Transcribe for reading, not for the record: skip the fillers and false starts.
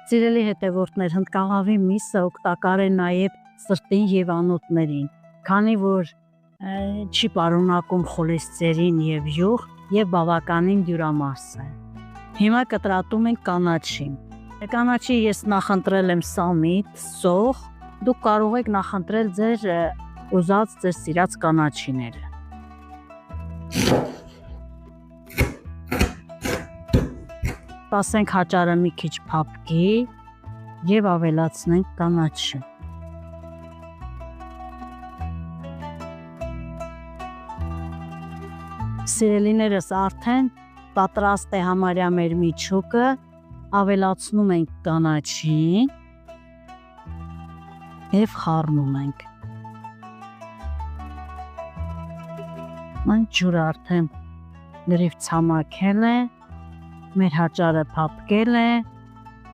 Սիրելի հետևորդներ, հնդկաղավի միսը օգտակար է նաև սրտին և անոթներին, քանի որ չի պարունակում խոլեստերին և յուղ և բավականին դյուրամաս է։ Հիմա կտրատում ենք կանաչին։ Կանաչի ես նախընտրել եմ սամիտ, սոխ, դուք կարող եք նախընտրել ձեր ուզած, ձեր սիրած կանաչիները։ Սպասենք հաճարը մի քիչ փափկի և ավելացնենք կանաչին։ Սիրելիներս, արդեն պատրաստ է համարյա մեր միջուկը, ավելացնում ենք կանաչին և խառնում ենք։ Այդ ջուրը արդեն լրիվ ցամաքել է, մեր հաճարը փափկել է,